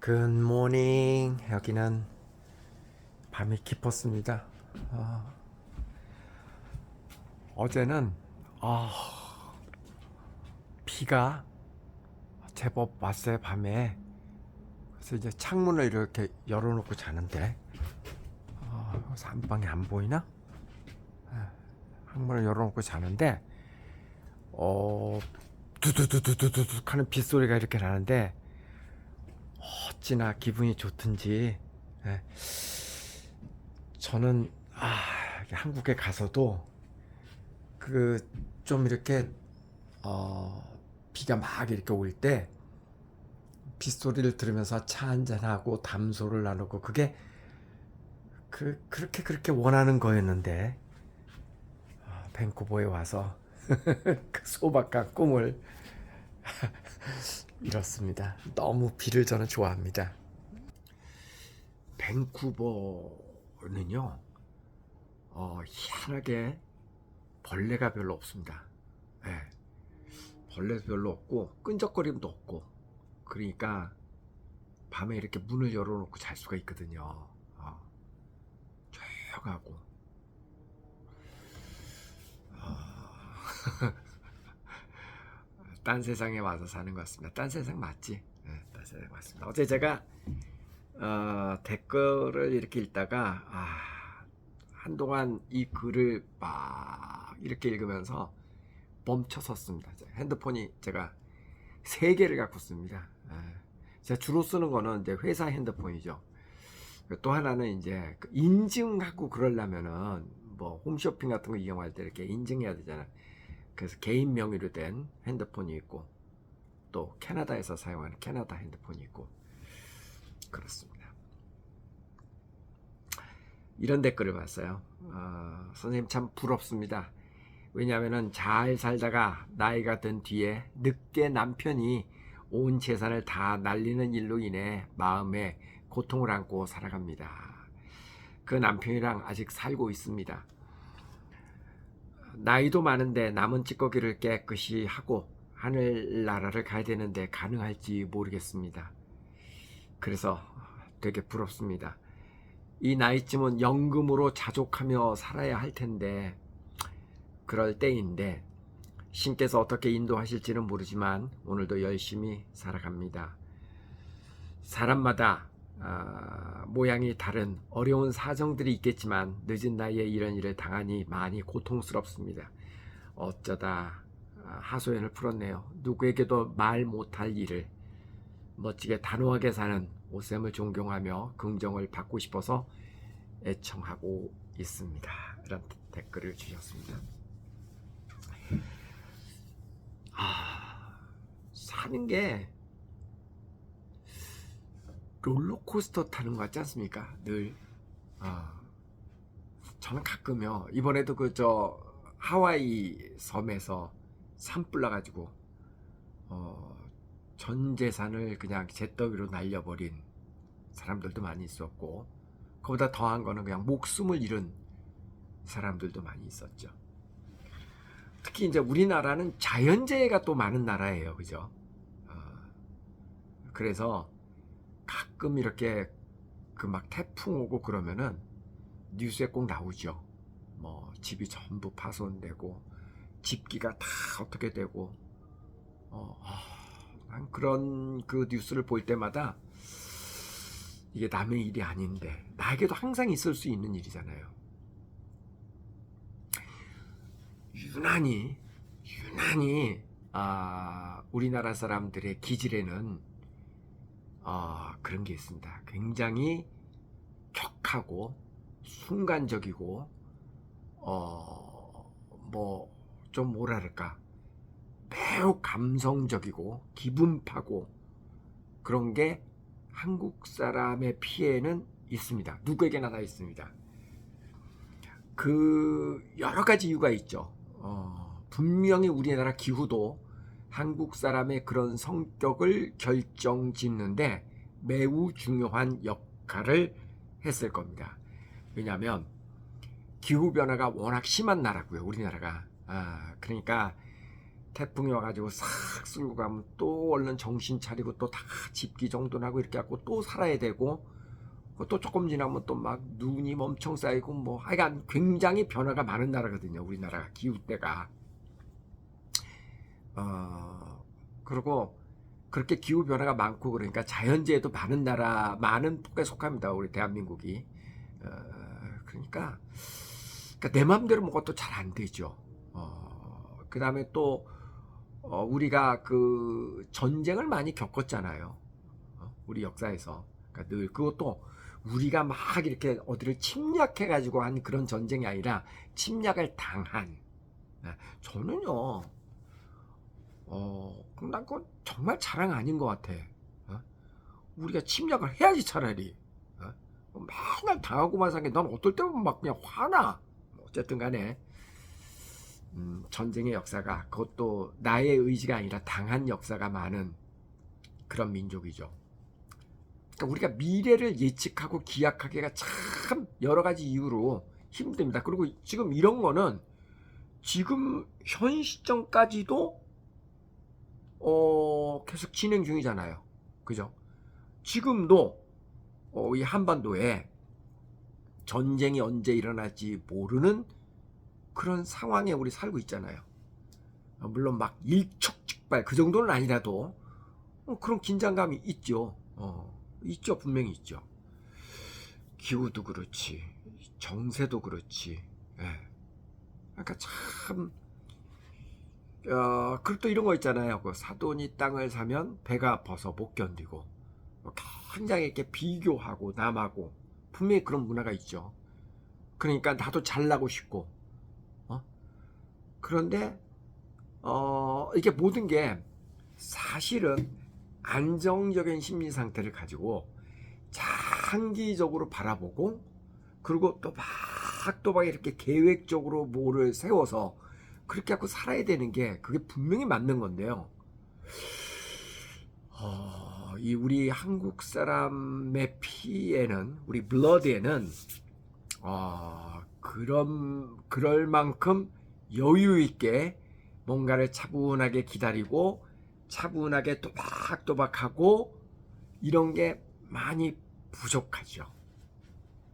굿모닝. 여기는 밤이 깊었습니다. 어제는 비가 제법 왔어요, 밤에. 그래서 이제 창문을 이렇게 열어놓고 자는데 여기서 안방이 안 보이나? 창문을 열어놓고 자는데 두두두두두둑 하는 빗소리가 이렇게 나는데 어찌나 기분이 좋든지. 예, 저는 한국에 가서도 그 좀 이렇게 비가 막 이렇게 올 때 빗소리를 들으면서 차 한잔하고 담소를 나누고 그게 그렇게 원하는 거였는데 밴쿠버에 와서 그 소박한 꿈을 이뤘습니다. 너무 비를 저는 좋아합니다. 밴쿠버는요, 희한하게 벌레가 별로 없습니다. 네, 벌레도 별로 없고 끈적거림도 없고, 그러니까 밤에 이렇게 문을 열어놓고 잘 수가 있거든요. 조용하고. 딴 세상에 와서 사는 것 같습니다. 딴 세상 맞지? 네, 딴 세상 맞습니다. 어제 제가 댓글을 이렇게 읽다가 한동안 이 글을 막 이렇게 읽으면서 멈춰 섰습니다. 핸드폰이 제가 3개를 갖고 씁니다. 제가 주로 쓰는 거는 이제 회사 핸드폰이죠. 또 하나는 이제 인증하고 그러려면은 뭐 홈쇼핑 같은 거 이용할 때 이렇게 인증해야 되잖아. 그래서 개인 명의로 된 핸드폰이 있고 또 캐나다에서 사용하는 캐나다 핸드폰이 있고 그렇습니다. 이런 댓글을 봤어요. 선생님 참 부럽습니다. 왜냐하면 잘 살다가 나이가 든 뒤에 늑대 남편이 온 재산을 다 날리는 일로 인해 마음에 고통을 안고 살아갑니다. 그 남편이랑 아직 살고 있습니다. 나이도 많은데 남은 찌꺼기를 깨끗이 하고 하늘나라를 가야 되는데 가능할지 모르겠습니다. 그래서 되게 부럽습니다. 이 나이쯤은 연금으로 자족하며 살아야 할 텐데 그럴 때인데 신께서 어떻게 인도하실지는 모르지만 오늘도 열심히 살아갑니다. 사람마다 모양이 다른 어려운 사정들이 있겠지만 늦은 나이에 이런 일을 당하니 많이 고통스럽습니다. 어쩌다 하소연을 풀었네요. 누구에게도 말 못할 일을 멋지게 단호하게 사는 오쌤을 존경하며 긍정을 받고 싶어서 애청하고 있습니다. 이런 댓글을 주셨습니다. 사는 게 롤러코스터 타는 것 같지 않습니까? 늘. 저는 가끔요. 이번에도 하와이 섬에서 산불 나가지고 전 재산을 그냥 재더기로 날려버린 사람들도 많이 있었고, 그보다 더한 거는 그냥 목숨을 잃은 사람들도 많이 있었죠. 특히 이제 우리나라는 자연재해가 또 많은 나라예요, 그죠? 그래서 가끔 이렇게 막 태풍 오고 그러면은 뉴스에 꼭 나오죠. 뭐 집이 전부 파손되고 집기가 다 어떻게 되고 난 그런 그 뉴스를 볼 때마다 이게 남의 일이 아닌데 나에게도 항상 있을 수 있는 일이잖아요. 유난히 우리나라 사람들의 기질에는 그런 게 있습니다. 굉장히 격하고 순간적이고 좀 뭐랄까 매우 감성적이고 기분파고 그런 게 한국 사람의 피해는 있습니다. 누구에게나 다 있습니다. 그 여러 가지 이유가 있죠. 분명히 우리나라 기후도 한국 사람의 그런 성격을 결정짓는데 매우 중요한 역할을 했을 겁니다. 왜냐하면 기후변화가 워낙 심한 나라고요, 우리나라가. 그러니까 태풍이 와가지고 싹 쓸고 가면 또 얼른 정신 차리고 또 다 집기 정돈하고 이렇게 하고 또 살아야 되고, 또 조금 지나면 또 막 눈이 엄청 쌓이고 뭐 하여간 굉장히 변화가 많은 나라거든요. 우리나라가 기후때가. 그리고 그렇게 기후 변화가 많고 그러니까 자연재해도 많은 나라, 많은 폭에 속합니다. 우리 대한민국이. 그러니까 내 마음대로 뭐가 또 잘 안 되죠. 그 다음에 또 우리가 그 전쟁을 많이 겪었잖아요. 우리 역사에서. 그러니까 늘 그것도 우리가 막 이렇게 어디를 침략해가지고 한 그런 전쟁이 아니라 침략을 당한. 저는요, 난 그건 정말 자랑 아닌 것 같아. 우리가 침략을 해야지 차라리. 맨날 당하고만 사는 게 난 어떨 때면 막 그냥 화나. 어쨌든 간에 전쟁의 역사가, 그것도 나의 의지가 아니라 당한 역사가 많은 그런 민족이죠. 그러니까 우리가 미래를 예측하고 기약하기가 참 여러 가지 이유로 힘듭니다. 그리고 지금 이런 거는 지금 현 시점까지도 계속 진행 중이잖아요. 그죠? 지금도 이 한반도에 전쟁이 언제 일어날지 모르는 그런 상황에 우리 살고 있잖아요. 물론 막 일촉즉발 그 정도는 아니라도 그런 긴장감이 있죠. 있죠. 분명히 있죠. 기후도 그렇지, 정세도 그렇지. 예. 그러니까 참, 그리고 또 이런 거 있잖아요. 그 사돈이 땅을 사면 배가 아파서 못 견디고, 굉장히 이렇게 비교하고 남하고 분명히 그런 문화가 있죠. 그러니까 나도 잘나고 싶고, 그런데 이게 모든 게 사실은 안정적인 심리 상태를 가지고 장기적으로 바라보고, 그리고 또박 이렇게 계획적으로 뭐를 세워서 그렇게 하고 살아야 되는 게 그게 분명히 맞는 건데요. 이 우리 한국 사람의 피에는, 우리 블러드에는 그럴 만큼 여유 있게 뭔가를 차분하게 기다리고 차분하게 또박또박하고 이런 게 많이 부족하죠.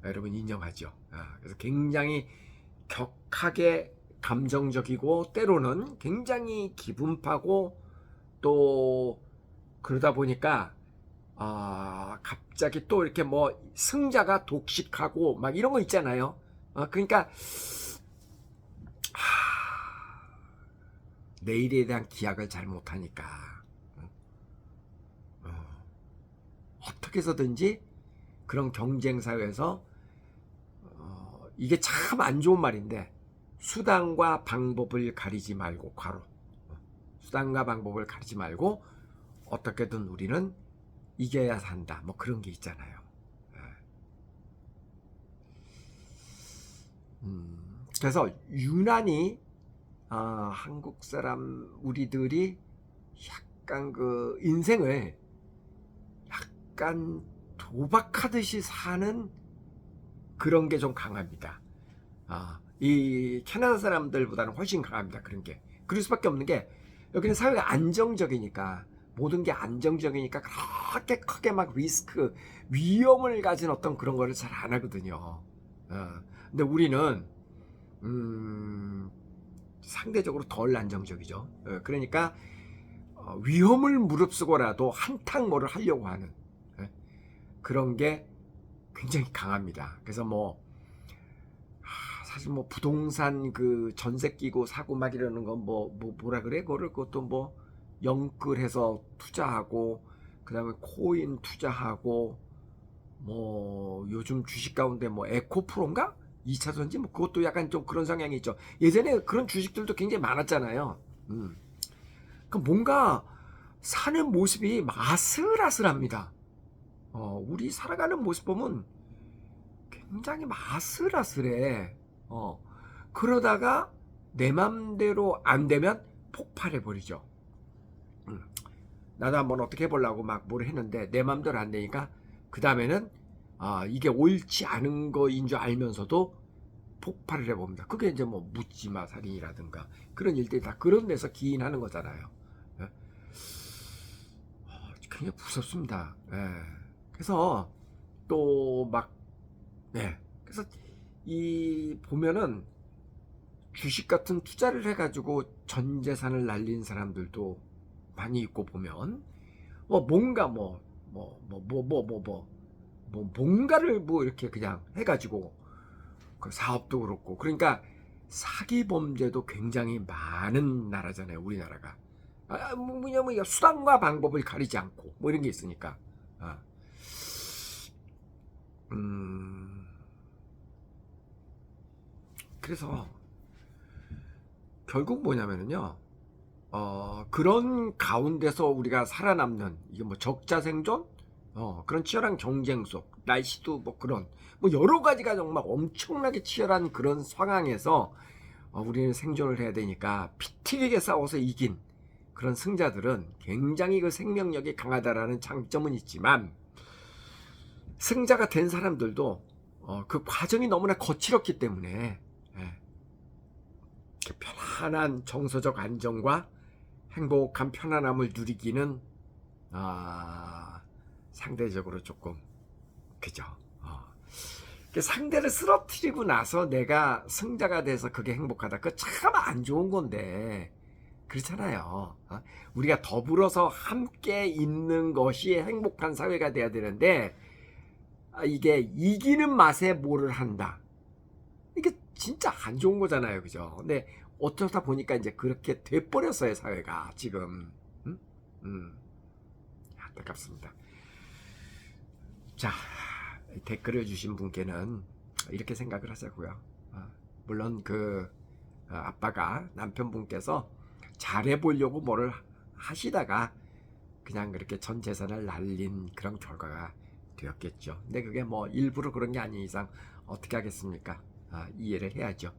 여러분 인정하죠? 그래서 굉장히 격하게 감정적이고 때로는 굉장히 기분파고 또 그러다 보니까 갑자기 또 이렇게 뭐 승자가 독식하고 막 이런 거 있잖아요. 그러니까 내일에 대한 기약을 잘 못하니까 어떻게 해서든지 그런 경쟁 사회에서 이게 참 안 좋은 말인데, 수단과 방법을 가리지 말고, 수단과 방법을 가리지 말고 어떻게든 우리는 이겨야 산다, 뭐 그런 게 있잖아요. 그래서 유난히 한국 사람 우리들이 약간 그 인생을 약간 도박하듯이 사는 그런 게 좀 강합니다. 이 캐나다 사람들보다는 훨씬 강합니다. 그런 게. 그럴 수밖에 없는 게 여기는 사회가 안정적이니까, 모든 게 안정적이니까 그렇게 크게 막 리스크, 위험을 가진 어떤 그런 거를 잘 안 하거든요. 근데 우리는 상대적으로 덜 안정적이죠. 그러니까 위험을 무릅쓰고라도 한탕 뭐를 하려고 하는 그런 게 굉장히 강합니다. 그래서 사실 부동산 그 전세 끼고 사고 막 이러는 건 뭐라 그래? 그것도 뭐 영끌해서 투자하고, 그 다음에 코인 투자하고, 뭐 요즘 주식 가운데 뭐 에코프로인가? 2차 전지 뭐 그것도 약간 좀 그런 성향이 있죠. 예전에 그런 주식들도 굉장히 많았잖아요. 그 뭔가 사는 모습이 아슬아슬합니다. 우리 살아가는 모습 보면 굉장히 아슬아슬해. 그러다가 내 맘대로 안 되면 폭발해버리죠. 나도 한번 어떻게 해보려고 막 뭘 했는데 내 맘대로 안 되니까 그 다음에는 이게 옳지 않은 거인 줄 알면서도 폭발을 해봅니다. 그게 이제 뭐 묻지마 살인이라든가 그런 일들이 다 그런 데서 기인하는 거잖아요. 예? 굉장히 무섭습니다. 예. 그래서 또 막, 네. 그래서 이 보면은 주식 같은 투자를 해가지고 전 재산을 날린 사람들도 많이 있고 보면 뭔가 뭔가를 뭐 이렇게 그냥 해가지고 그 사업도 그렇고 그러니까 사기 범죄도 굉장히 많은 나라잖아요, 우리나라가. 뭐냐면 수단과 방법을 가리지 않고 뭐 이런 게 있으니까. 아. 그래서 결국 뭐냐면요, 그런 가운데서 우리가 살아남는 이게 뭐 적자생존, 그런 치열한 경쟁 속 날씨도 뭐 그런 뭐 여러 가지가 정말 엄청나게 치열한 그런 상황에서 우리는 생존을 해야 되니까 피 튀기게 싸워서 이긴 그런 승자들은 굉장히 그 생명력이 강하다라는 장점은 있지만 승자가 된 사람들도 그 과정이 너무나 거칠었기 때문에 편안한 정서적 안정과 행복한 편안함을 누리기는 상대적으로 조금 그죠. 상대를 쓰러뜨리고 나서 내가 승자가 돼서 그게 행복하다. 그거 참 안 좋은 건데 그렇잖아요. 우리가 더불어서 함께 있는 것이 행복한 사회가 돼야 되는데 이게 이기는 맛에 뭐를 한다. 이게 진짜 안 좋은 거잖아요, 그죠? 근데 어쩌다 보니까 이제 그렇게 돼버렸어요, 사회가 지금. 안타깝습니다. 자, 댓글을 주신 분께는 이렇게 생각을 하자고요. 물론 그 아빠가 남편분께서 잘해보려고 뭐를 하시다가 그냥 그렇게 전 재산을 날린 그런 결과가 되었겠죠. 근데 그게 뭐 일부러 그런 게 아닌 이상 어떻게 하겠습니까? 이해를 해야죠.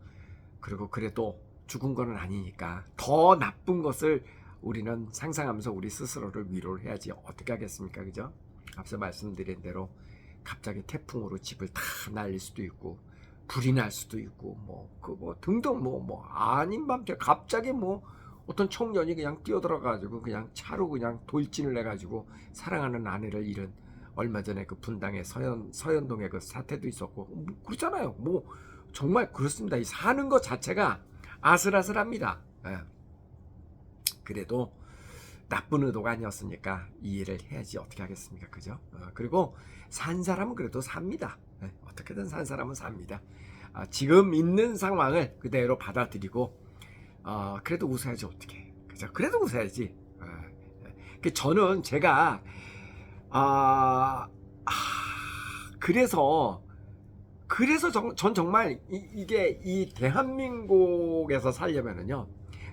그리고 그래도 죽은 거는 아니니까 더 나쁜 것을 우리는 상상하면서 우리 스스로를 위로를 해야지 어떻게 하겠습니까? 그죠? 앞서 말씀드린 대로 갑자기 태풍으로 집을 다 날릴 수도 있고 불이 날 수도 있고 등등 아닌 밤새 갑자기 어떤 청년이 그냥 뛰어들어가지고 그냥 차로 그냥 돌진을 해가지고 사랑하는 아내를 잃은 얼마 전에 그 분당의 서현동의 그 사태도 있었고 그렇잖아요. 정말 그렇습니다. 이 사는 것 자체가 아슬아슬합니다. 그래도 나쁜 의도가 아니었으니까 이해를 해야지 어떻게 하겠습니까, 그죠? 그리고 산 사람은 그래도 삽니다. 어떻게든 산 사람은 삽니다. 지금 있는 상황을 그대로 받아들이고 그래도 웃어야지 어떻게, 그죠? 그래도 웃어야지. 저는 제가 그래서 전 정말 이게 이 대한민국에서 살려면은요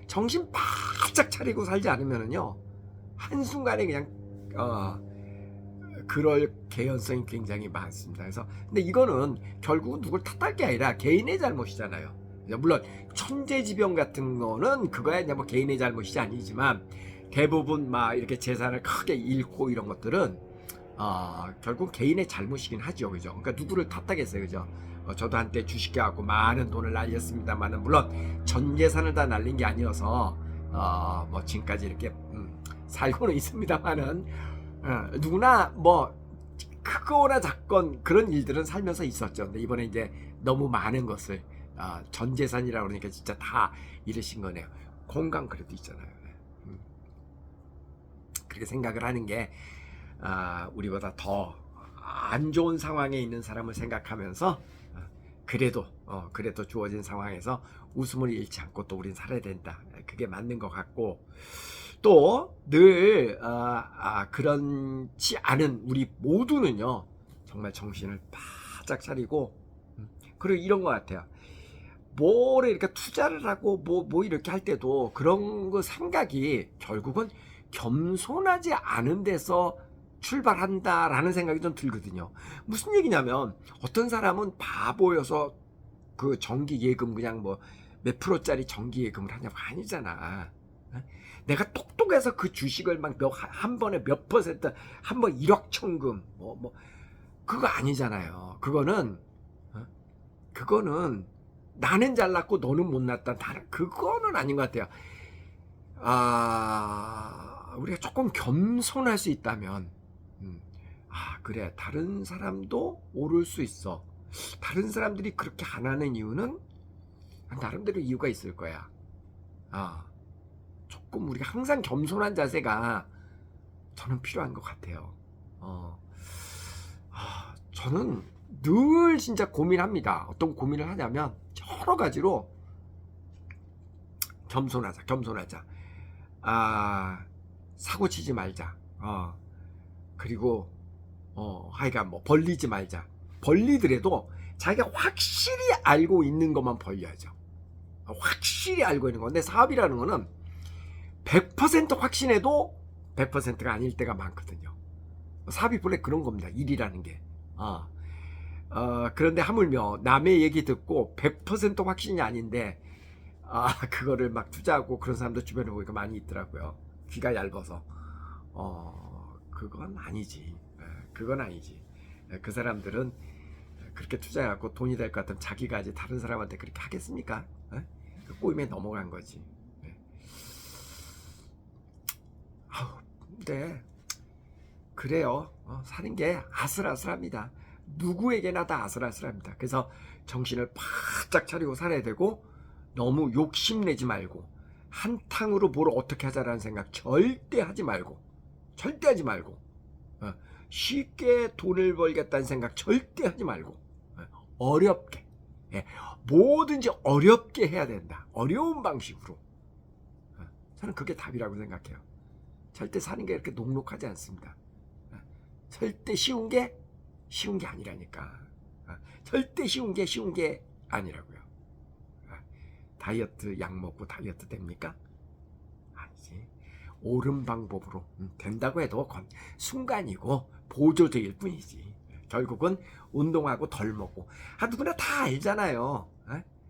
정신 바짝 차리고 살지 않으면은요 한순간에 그냥 그럴 개연성이 굉장히 많습니다. 그래서 근데 이거는 결국은 누굴 탓할 게 아니라 개인의 잘못이잖아요. 물론 천재지변 같은 거는 그거야 이제 뭐 개인의 잘못이 아니지만 대부분 막 이렇게 재산을 크게 잃고 이런 것들은 결국 개인의 잘못이긴 하죠, 그죠? 그러니까 누구를 탓하겠어요, 그죠? 저도 한때 주식해갖고 많은 돈을 날렸습니다만은 물론 전 재산을 다 날린 게 아니어서 지금까지 이렇게 살고는 있습니다만은 누구나 크거나 작건 그런 일들은 살면서 있었죠. 근데 이번에 이제 너무 많은 것을 전 재산이라고 그러니까 진짜 다 잃으신 거네요. 건강 그래도 있잖아요. 그렇게 생각을 하는 게 우리보다 더 안 좋은 상황에 있는 사람을 생각하면서 그래도 주어진 상황에서 웃음을 잃지 않고 또 우린 살아야 된다. 그게 맞는 것 같고 또 늘 그렇지 않은 우리 모두는요 정말 정신을 바짝 차리고 그리고 이런 것 같아요. 뭐를 이렇게 투자를 하고 뭐 이렇게 할 때도 그런 거 생각이 결국은 겸손하지 않은 데서 출발한다라는 생각이 좀 들거든요. 무슨 얘기냐면 어떤 사람은 바보여서 그 정기 예금 그냥 몇 프로짜리 정기 예금을 하냐고 아니잖아. 내가 똑똑해서 그 주식을 한 번에 몇 퍼센트 한 번 1억 천금 그거 아니잖아요. 그거는 나는 잘났고 너는 못났다. 그거는 아닌 것 같아요. 우리가 조금 겸손할 수 있다면, 그래, 다른 사람도 오를 수 있어. 다른 사람들이 그렇게 안 하는 이유는 나름대로 이유가 있을 거야. 조금 우리가 항상 겸손한 자세가 저는 필요한 것 같아요. 저는 늘 진짜 고민합니다. 어떤 고민을 하냐면 여러 가지로 겸손하자. 사고 치지 말자. 그리고 하여간 뭐 벌리지 말자. 벌리더라도 자기가 확실히 알고 있는 것만 벌려야죠. 확실히 알고 있는 거. 근데 사업이라는 거는 100% 확신해도 100%가 아닐 때가 많거든요. 사업이 본래 그런 겁니다. 일이라는 게. 그런데 하물며 남의 얘기 듣고 100% 확신이 아닌데 그거를 막 투자하고 그런 사람도 주변에 보니까 많이 있더라고요. 귀가 얇아서. 그건 아니지. 그건 아니지. 그 사람들은 그렇게 투자해갖고 돈이 될 것 같으면 자기가 이제 다른 사람한테 그렇게 하겠습니까? 그 꼬임에 넘어간 거지. 근데 그래요. 사는 게 아슬아슬합니다. 누구에게나 다 아슬아슬합니다. 그래서 정신을 바짝 차리고 살아야 되고, 너무 욕심내지 말고 한탕으로 뭘 어떻게 하자라는 생각 절대 하지 말고 쉽게 돈을 벌겠다는 생각 절대 하지 말고 어렵게, 뭐든지 어렵게 해야 된다. 어려운 방식으로. 저는 그게 답이라고 생각해요. 절대 사는 게 이렇게 녹록하지 않습니다. 절대 쉬운 게 아니라니까. 절대 쉬운 게 아니라고요. 다이어트 약 먹고 다이어트 됩니까? 아니지. 옳은 방법으로 된다고 해도 순간이고 보조제일 뿐이지. 결국은 운동하고 덜 먹고. 누구나 다 알잖아요.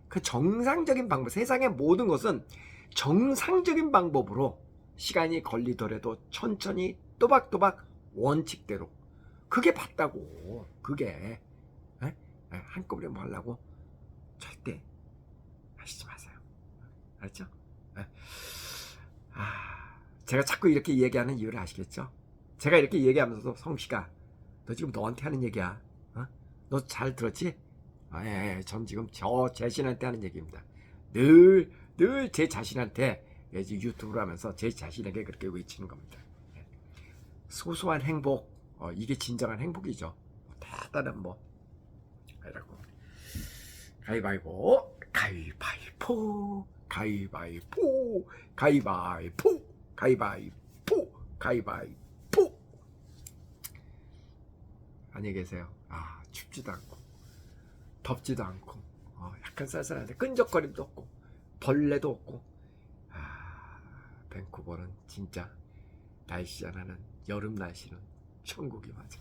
그 정상적인 방법, 세상의 모든 것은 정상적인 방법으로 시간이 걸리더라도 천천히 또박또박 원칙대로. 그게 맞다고. 그게 한꺼번에 뭐 하려고 절대 하시지 마세요. 알았죠? 제가 자꾸 이렇게 얘기하는 이유를 아시겠죠? 제가 이렇게 얘기하면서도 성씨가 너 지금 너한테 하는 얘기야. 너 잘 들었지? 전 지금 저 자신한테 하는 얘기입니다. 늘 제 자신한테 유튜브를 하면서 제 자신에게 그렇게 외치는 겁니다. 소소한 행복, 이게 진정한 행복이죠. 대단한 뭐 이라고. 가위바위보, 가위바위보, 가위바위보, 가위바위보, 가위바위보, 가위바위보. 안녕히 계세요. 춥지도 않고 덥지도 않고 약간 쌀쌀한데 끈적거림도 없고 벌레도 없고. 밴쿠버는 진짜 날씨 하나는 여름 날씨는 천국이 맞아.